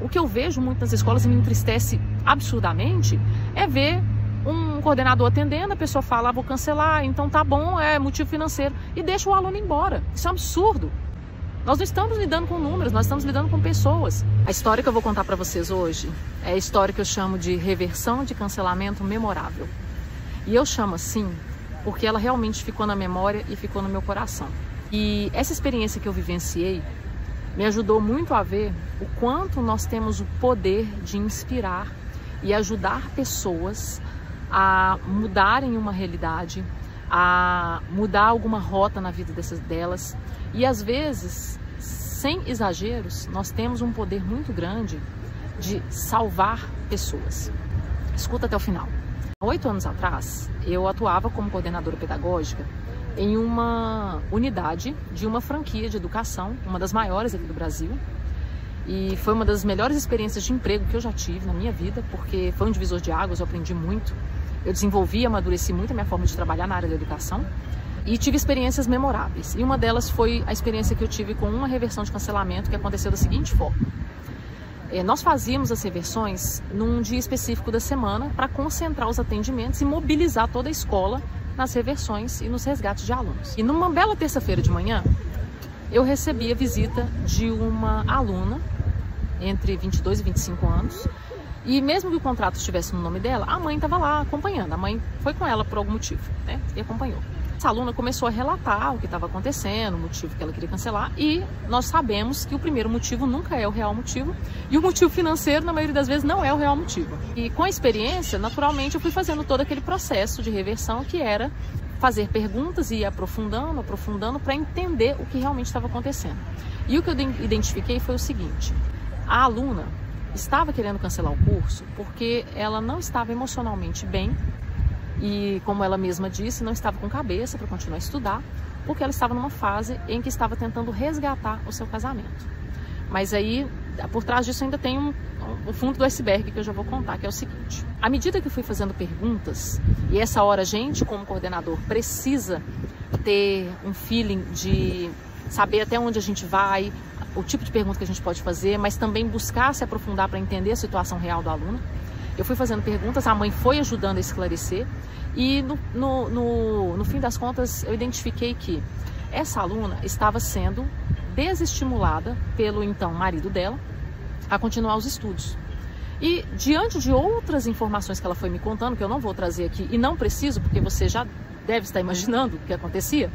O que eu vejo muito nas escolas e me entristece absurdamente é ver um coordenador atendendo, a pessoa fala, vou cancelar, então tá bom, é motivo financeiro, e deixa o aluno embora. Isso é um absurdo. Nós não estamos lidando com números, nós estamos lidando com pessoas. A história que eu vou contar para vocês hoje é a história que eu chamo de reversão de cancelamento memorável. E eu chamo assim porque ela realmente ficou na memória e ficou no meu coração. E essa experiência que eu vivenciei me ajudou muito a ver o quanto nós temos o poder de inspirar e ajudar pessoas a mudarem uma realidade, a mudar alguma rota na vida delas. E às vezes, sem exageros, nós temos um poder muito grande de salvar pessoas. Escuta até o final. Há 8 anos atrás, eu atuava como coordenadora pedagógica em uma unidade de uma franquia de educação, uma das maiores aqui do Brasil. E foi uma das melhores experiências de emprego que eu já tive na minha vida, porque foi um divisor de águas, eu aprendi muito. Eu desenvolvi e amadureci muito a minha forma de trabalhar na área da educação e tive experiências memoráveis. E uma delas foi a experiência que eu tive com uma reversão de cancelamento que aconteceu da seguinte forma. Nós fazíamos as reversões num dia específico da semana para concentrar os atendimentos e mobilizar toda a escola nas reversões e nos resgates de alunos. E numa bela terça-feira de manhã, eu recebi a visita de uma aluna entre 22 e 25 anos. E mesmo que o contrato estivesse no nome dela, a mãe estava lá acompanhando. A mãe foi com ela por algum motivo, né? E acompanhou. Essa aluna começou a relatar o que estava acontecendo, o motivo que ela queria cancelar. E nós sabemos que o primeiro motivo nunca é o real motivo. E o motivo financeiro, na maioria das vezes, não é o real motivo. E com a experiência, naturalmente, eu fui fazendo todo aquele processo de reversão que era fazer perguntas e ir aprofundando para entender o que realmente estava acontecendo. E o que eu identifiquei foi o seguinte: a aluna estava querendo cancelar o curso porque ela não estava emocionalmente bem e, como ela mesma disse, não estava com cabeça para continuar a estudar, porque ela estava numa fase em que estava tentando resgatar o seu casamento. Mas aí, por trás disso ainda tem o fundo do iceberg que eu já vou contar, que é o seguinte: à medida que eu fui fazendo perguntas, e essa hora a gente, como coordenador, precisa ter um feeling de saber até onde a gente vai, o tipo de pergunta que a gente pode fazer, mas também buscar se aprofundar para entender a situação real do aluno. Eu fui fazendo perguntas, a mãe foi ajudando a esclarecer e no fim das contas eu identifiquei que essa aluna estava sendo desestimulada pelo então marido dela a continuar os estudos. E diante de outras informações que ela foi me contando, que eu não vou trazer aqui e não preciso, porque você já deve estar imaginando o que acontecia,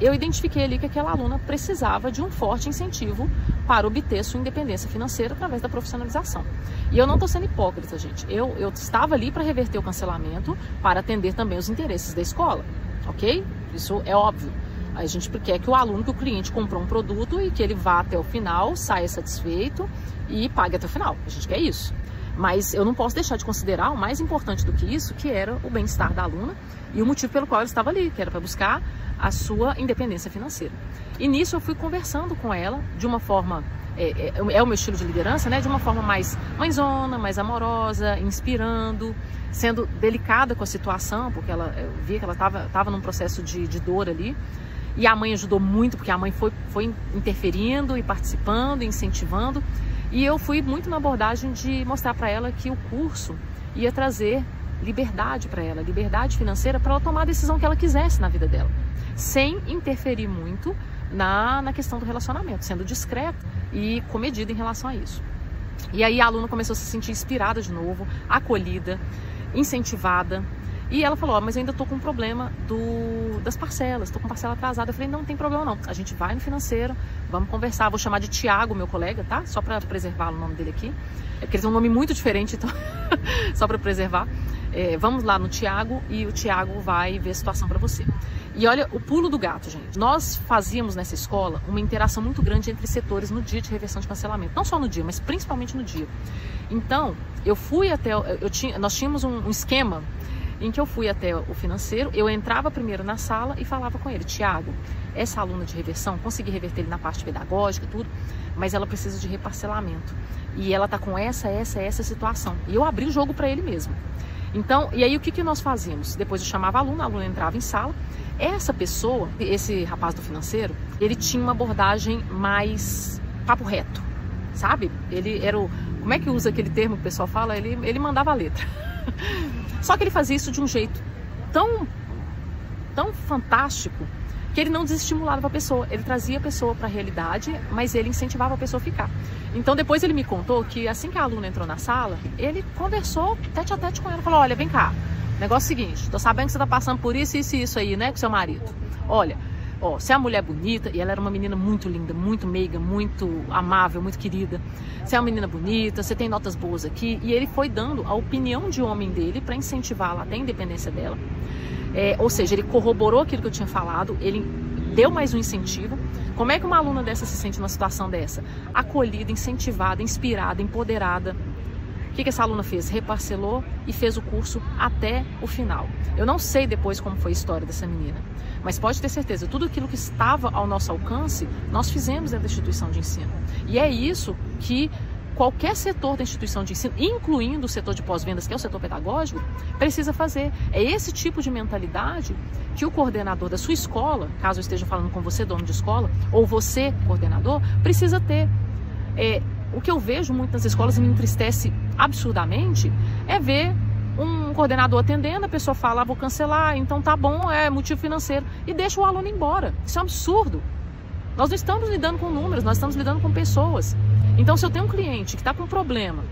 eu identifiquei ali que aquela aluna precisava de um forte incentivo para obter sua independência financeira através da profissionalização. E eu não estou sendo hipócrita, gente. Eu estava ali para reverter o cancelamento, para atender também os interesses da escola, ok? Isso é óbvio. A gente quer que o aluno, que o cliente comprou um produto e que ele vá até o final, saia satisfeito e pague até o final. A gente quer isso. Mas eu não posso deixar de considerar o mais importante do que isso, que era o bem-estar da aluna e o motivo pelo qual ela estava ali, que era para buscar a sua independência financeira. E nisso eu fui conversando com ela de uma forma, é o meu estilo de liderança, né? De uma forma mais mãezona, mais amorosa, inspirando, sendo delicada com a situação, porque eu via que ela estava num processo de dor ali. E a mãe ajudou muito, porque a mãe foi interferindo e participando, incentivando. E eu fui muito na abordagem de mostrar para ela que o curso ia trazer liberdade para ela, liberdade financeira para ela tomar a decisão que ela quisesse na vida dela, sem interferir muito na questão do relacionamento, sendo discreta e comedida em relação a isso. E aí a aluna começou a se sentir inspirada de novo, acolhida, incentivada. E ela falou, mas eu ainda tô com um problema das parcelas, tô com parcela atrasada. Eu falei, não tem problema não, a gente vai no financeiro, vamos conversar, vou chamar de Tiago, meu colega, tá? Só para preservar o nome dele aqui, porque ele tem um nome muito diferente, então, só para preservar. Vamos lá no Tiago e o Tiago vai ver a situação para você. E olha o pulo do gato, gente. Nós fazíamos nessa escola uma interação muito grande entre setores no dia de reversão de cancelamento. Não só no dia, mas principalmente no dia. Então, eu fui até... nós tínhamos um esquema em que eu fui até o financeiro, eu entrava primeiro na sala e falava com ele, Tiago, essa aluna de reversão, consegui reverter ele na parte pedagógica e tudo, mas ela precisa de reparcelamento. E ela tá com essa situação. E eu abri o jogo para ele mesmo. Então, e aí o que nós fazíamos? Depois eu chamava a aluna entrava em sala. Essa pessoa, esse rapaz do financeiro, ele tinha uma abordagem mais papo reto, sabe? Ele era como é que usa aquele termo que o pessoal fala? Ele mandava a letra. Só que ele fazia isso de um jeito tão fantástico que ele não desestimulava a pessoa, ele trazia a pessoa para a realidade, mas ele incentivava a pessoa a ficar. Então depois ele me contou que assim que a aluna entrou na sala, ele conversou tete a tete com ela, falou: olha, vem cá, negócio é o seguinte, tô sabendo que você tá passando por isso, isso e isso aí, né, com seu marido. Olha, ó, se a mulher é bonita, e ela era uma menina muito linda, muito meiga, muito amável, muito querida, se é uma menina bonita, você tem notas boas aqui, e ele foi dando a opinião de homem dele para incentivá-la até a independência dela. Ou seja, ele corroborou aquilo que eu tinha falado, ele deu mais um incentivo. Como é que uma aluna dessa se sente numa situação dessa? Acolhida, incentivada, inspirada, empoderada. O que essa aluna fez? Reparcelou e fez o curso até o final. Eu não sei depois como foi a história dessa menina, mas pode ter certeza, tudo aquilo que estava ao nosso alcance, nós fizemos dentro da instituição de ensino. E é isso que qualquer setor da instituição de ensino, incluindo o setor de pós-vendas, que é o setor pedagógico, precisa fazer. É esse tipo de mentalidade que o coordenador da sua escola, caso eu esteja falando com você, dono de escola, ou você, coordenador, precisa ter. O que eu vejo muito nas escolas e me entristece absurdamente é ver um coordenador atendendo, a pessoa fala: vou cancelar, então tá bom, é motivo financeiro, e deixa o aluno embora. Isso é um absurdo. Nós não estamos lidando com números, nós estamos lidando com pessoas. Então, se eu tenho um cliente que está com um problema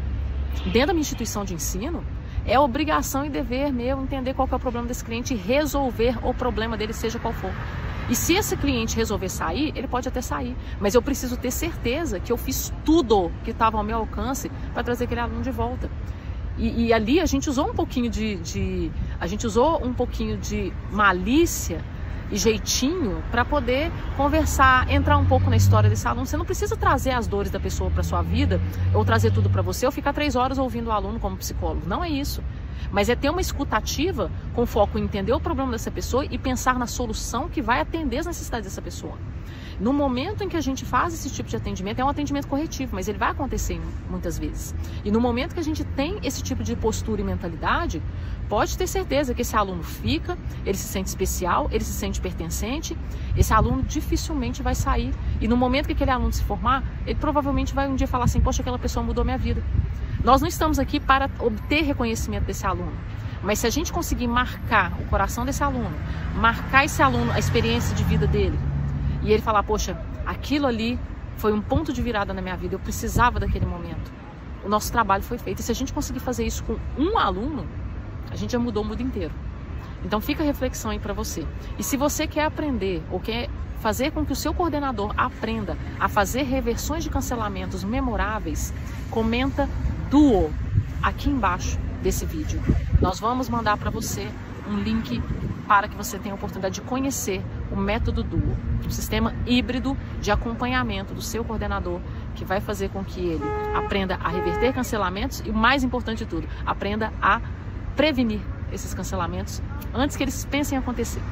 dentro da minha instituição de ensino, é obrigação e dever meu entender qual que é o problema desse cliente e resolver o problema dele, seja qual for. E se esse cliente resolver sair, ele pode até sair, mas eu preciso ter certeza que eu fiz tudo que estava ao meu alcance para trazer aquele aluno de volta. E ali a gente usou um pouquinho de malícia e jeitinho para poder conversar, entrar um pouco na história desse aluno. Você não precisa trazer as dores da pessoa para sua vida, ou trazer tudo para você, ou ficar 3 horas ouvindo o aluno como psicólogo. Não é isso. Mas é ter uma escutativa com foco em entender o problema dessa pessoa e pensar na solução que vai atender as necessidades dessa pessoa. No momento em que a gente faz esse tipo de atendimento, é um atendimento corretivo, mas ele vai acontecer muitas vezes. E no momento que a gente tem esse tipo de postura e mentalidade, pode ter certeza que esse aluno fica, ele se sente especial, ele se sente pertencente, esse aluno dificilmente vai sair. E no momento que aquele aluno se formar, ele provavelmente vai um dia falar assim: poxa, aquela pessoa mudou minha vida. Nós não estamos aqui para obter reconhecimento desse aluno, mas se a gente conseguir marcar o coração desse aluno, marcar esse aluno, a experiência de vida dele, e ele falar: poxa, aquilo ali foi um ponto de virada na minha vida, eu precisava daquele momento, o nosso trabalho foi feito. E se a gente conseguir fazer isso com um aluno, a gente já mudou o mundo inteiro. Então fica a reflexão aí para você. E se você quer aprender ou quer fazer com que o seu coordenador aprenda a fazer reversões de cancelamentos memoráveis, comenta DUO aqui embaixo desse vídeo. Nós vamos mandar para você um link para que você tenha a oportunidade de conhecer o método DUO, um sistema híbrido de acompanhamento do seu coordenador, que vai fazer com que ele aprenda a reverter cancelamentos e, o mais importante de tudo, aprenda a prevenir esses cancelamentos antes que eles pensem em acontecer.